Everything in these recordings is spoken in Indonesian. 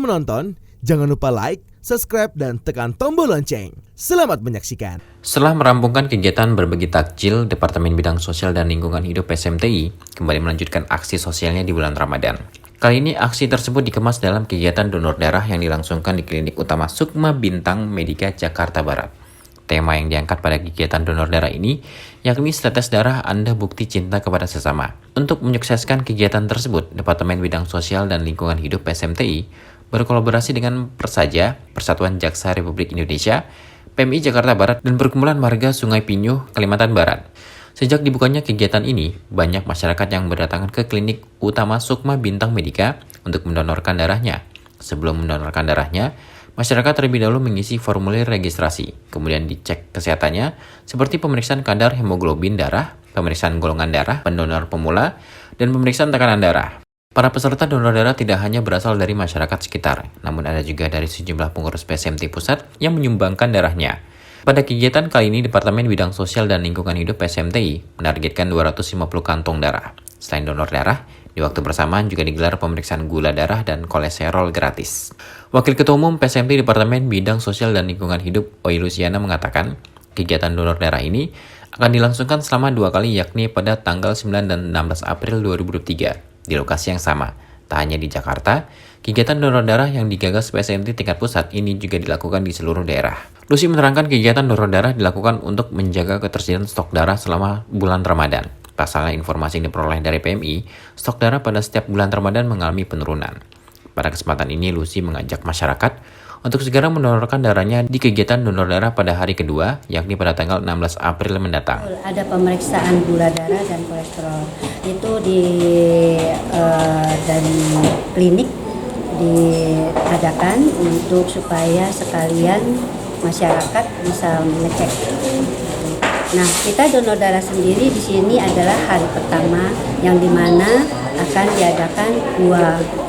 menonton, jangan lupa like, subscribe, dan tekan tombol lonceng. Selamat menyaksikan. Setelah merampungkan kegiatan berbagi takjil, Departemen Bidang Sosial dan Lingkungan Hidup SMTI kembali melanjutkan aksi sosialnya di bulan Ramadan. Kali ini aksi tersebut dikemas dalam kegiatan donor darah yang dilangsungkan di Klinik Utama Sukma Bintang Medika Jakarta Barat. Tema yang diangkat pada kegiatan donor darah ini yakni setetes darah Anda bukti cinta kepada sesama. Untuk menyukseskan kegiatan tersebut, Departemen Bidang Sosial dan Lingkungan Hidup SMTI berkolaborasi dengan Persaja, Persatuan Jaksa Republik Indonesia, PMI Jakarta Barat, dan Perkumpulan Marga Sungai Pinyuh, Kalimantan Barat. Sejak dibukanya kegiatan ini, banyak masyarakat yang berdatangan ke Klinik Utama Sukma Bintang Medika untuk mendonorkan darahnya. Sebelum mendonorkan darahnya, masyarakat terlebih dahulu mengisi formulir registrasi, kemudian dicek kesehatannya seperti pemeriksaan kadar hemoglobin darah, pemeriksaan golongan darah, pendonor pemula, dan pemeriksaan tekanan darah. Para peserta donor darah tidak hanya berasal dari masyarakat sekitar, namun ada juga dari sejumlah pengurus PSMT pusat yang menyumbangkan darahnya. Pada kegiatan kali ini, Departemen Bidang Sosial dan Lingkungan Hidup SMTI menargetkan 250 kantong darah. Selain donor darah, di waktu bersamaan juga digelar pemeriksaan gula darah dan kolesterol gratis. Wakil Ketua Umum PSMT Departemen Bidang Sosial dan Lingkungan Hidup, Oi Luciana, mengatakan, kegiatan donor darah ini akan dilangsungkan selama 2 kali, yakni pada tanggal 9 dan 16 April 2023 di lokasi yang sama. Tak hanya di Jakarta, kegiatan donor darah yang digagas PSMT tingkat pusat ini juga dilakukan di seluruh daerah. Lucy menerangkan kegiatan donor darah dilakukan untuk menjaga ketersediaan stok darah selama bulan Ramadan. Pasalnya informasi yang diperoleh dari PMI, stok darah pada setiap bulan Ramadan mengalami penurunan. Pada kesempatan ini, Lucy mengajak masyarakat untuk segera mendonorkan darahnya di kegiatan donor darah pada hari kedua, yakni pada tanggal 16 April mendatang. Ada pemeriksaan gula darah dan kolesterol. Itu dari klinik diadakan untuk supaya sekalian masyarakat bisa mengecek. Nah, kita donor darah sendiri di sini adalah hari pertama yang dimana akan diadakan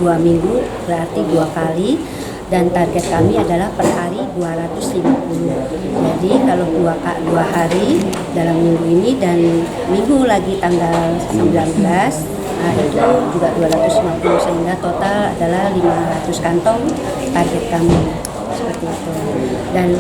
dua minggu, berarti 2 kali. Dan target kami adalah per hari 250. Jadi kalau 2 hari dalam minggu ini dan minggu lagi tanggal 19, itu juga 250, sehingga total adalah 500 kantong target kami. Seperti itu. Dan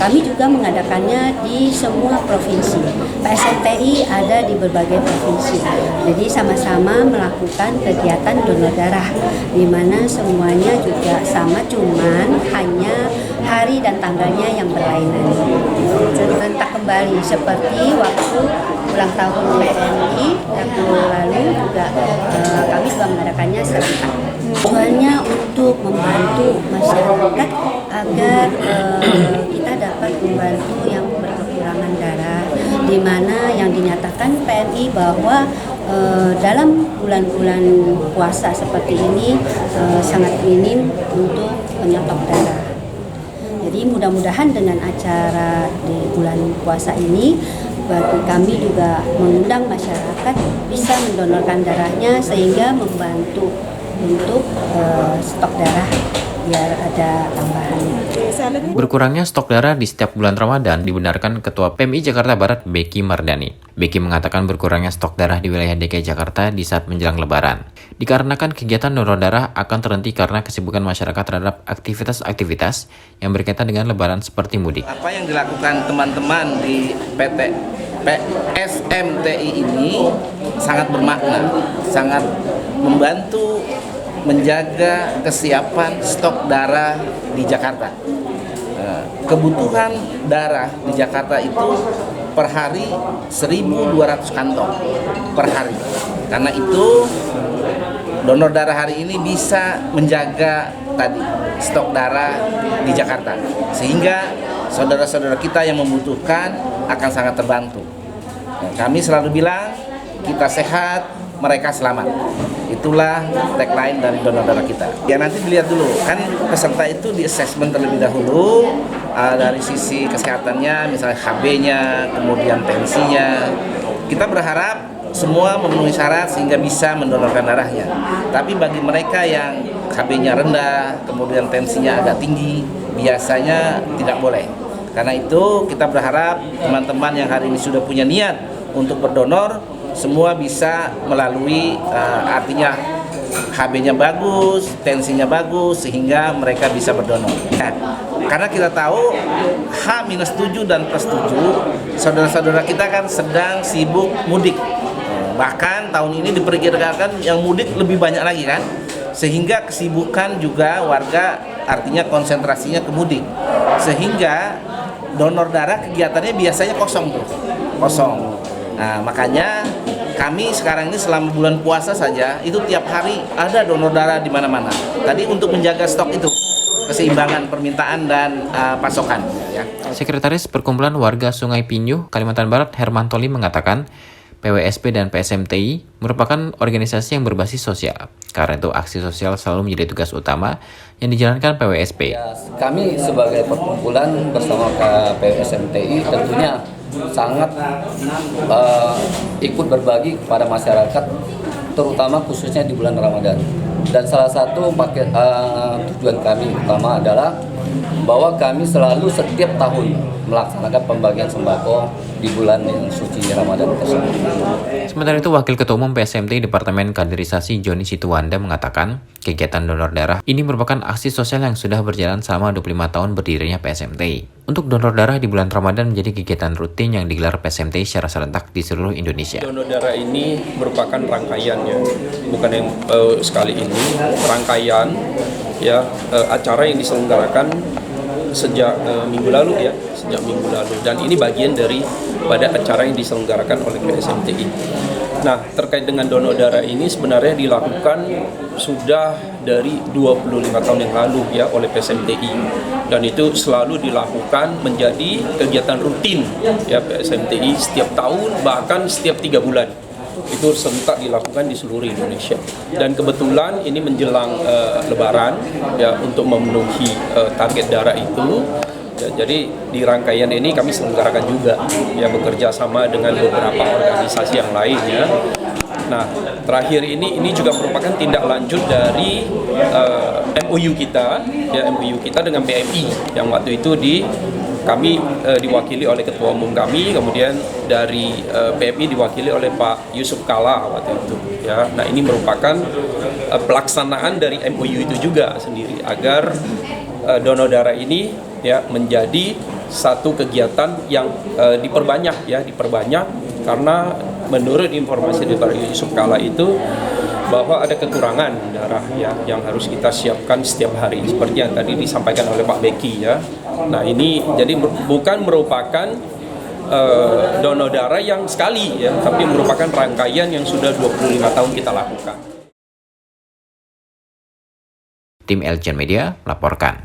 kami juga mengadakannya di semua provinsi. PSMTI ada di berbagai provinsi. Jadi sama-sama melakukan kegiatan donor darah, di mana semuanya juga sama, cuman hanya hari dan tanggalnya yang berlainan. Serentak kembali seperti waktu ulang tahun PMI tahun lalu juga kami juga mengadakannya serentak. Tujuannya untuk membantu masyarakat agar kita dapat membantu yang berkekurangan darah, di mana yang dinyatakan PMI bahwa dalam bulan-bulan puasa seperti ini sangat minim untuk penyertok darah. Jadi mudah-mudahan dengan acara di bulan puasa ini, bagi kami juga mengundang masyarakat bisa mendonorkan darahnya sehingga membantu untuk stok darah biar ada tambahannya. Berkurangnya stok darah di setiap bulan Ramadan dibenarkan Ketua PMI Jakarta Barat Becky Mardani. Becky mengatakan berkurangnya stok darah di wilayah DKI Jakarta di saat menjelang Lebaran, dikarenakan kegiatan donor darah akan terhenti karena kesibukan masyarakat terhadap aktivitas-aktivitas yang berkaitan dengan Lebaran seperti mudik. Apa yang dilakukan teman-teman di PT PSMTI ini sangat bermakna, sangat membantu menjaga kesiapan stok darah di Jakarta. Kebutuhan darah di Jakarta itu per hari 1.200 kantong per hari. Karena itu donor darah hari ini bisa menjaga tadi stok darah di Jakarta, sehingga saudara-saudara kita yang membutuhkan akan sangat terbantu. Kami selalu bilang, kita sehat, mereka selamat. Itulah tagline dari donor darah kita. Ya nanti dilihat dulu, kan peserta itu di assessment terlebih dahulu dari sisi kesehatannya, misalnya HB-nya, kemudian tensinya. Kita berharap semua memenuhi syarat sehingga bisa mendonorkan darahnya. Tapi bagi mereka yang HB-nya rendah, kemudian tensinya agak tinggi, biasanya tidak boleh. Karena itu kita berharap teman-teman yang hari ini sudah punya niat untuk berdonor, semua bisa melalui artinya HB-nya bagus, tensinya bagus, sehingga mereka bisa berdonor. Karena kita tahu H-7 dan +7 saudara-saudara kita kan sedang sibuk mudik. Bahkan tahun ini diperkirakan yang mudik lebih banyak lagi kan, sehingga kesibukan juga warga artinya konsentrasinya ke mudik, sehingga donor darah kegiatannya biasanya kosong. Nah, makanya kami sekarang ini selama bulan puasa saja itu tiap hari ada donor darah di mana-mana. Tadi untuk menjaga stok itu, keseimbangan permintaan dan pasokan. Ya. Sekretaris Perkumpulan Warga Sungai Pinyuh, Kalimantan Barat, Hermantoli mengatakan, PWSP dan PSMTI merupakan organisasi yang berbasis sosial. Karena itu aksi sosial selalu menjadi tugas utama yang dijalankan PWSP. Ya, kami sebagai perkumpulan bersama PSMTI tentunya sangat ikut berbagi kepada masyarakat, terutama khususnya di bulan Ramadan. Dan salah satu tujuan kami utama adalah bahwa kami selalu setiap tahun melaksanakan pembagian sembako di bulan yang suci Ramadan tersebut. Sementara itu, Wakil Ketua Umum PSMTI Departemen Kaderisasi Joni Situwanda mengatakan, kegiatan donor darah ini merupakan aksi sosial yang sudah berjalan selama 25 tahun berdirinya PSMTI. Untuk donor darah di bulan Ramadan menjadi kegiatan rutin yang digelar PSMTI secara serentak di seluruh Indonesia. Donor darah ini merupakan rangkaiannya, bukan yang sekali ini, rangkaian ya acara yang diselenggarakan sejak minggu lalu dan ini bagian dari pada acara yang diselenggarakan oleh PSMTI. Nah, terkait dengan donor darah ini sebenarnya dilakukan sudah dari 25 tahun yang lalu ya oleh PSMTI, dan itu selalu dilakukan menjadi kegiatan rutin ya PSMTI setiap tahun, bahkan setiap 3 bulan. Itu serentak dilakukan di seluruh Indonesia, dan kebetulan ini menjelang Lebaran ya untuk memenuhi target darah itu ya, jadi di rangkaian ini kami selenggarakan juga ya bekerja sama dengan beberapa organisasi yang lainnya. Nah, terakhir ini juga merupakan tindak lanjut dari MOU kita dengan PMI yang waktu itu kami diwakili oleh Ketua Umum kami, kemudian dari PMI diwakili oleh Pak Yusuf Kala waktu itu. Ya, nah ini merupakan pelaksanaan dari MOU itu juga sendiri agar donor darah ini ya menjadi satu kegiatan yang diperbanyak karena menurut informasi dari Pak Yusuf Kala itu bahwa ada kekurangan darah ya yang harus kita siapkan setiap hari seperti yang tadi disampaikan oleh Pak Beki ya. Nah, ini jadi bukan merupakan donor darah yang sekali ya, tapi merupakan rangkaian yang sudah 25 tahun kita lakukan. Tim Eljan Media melaporkan.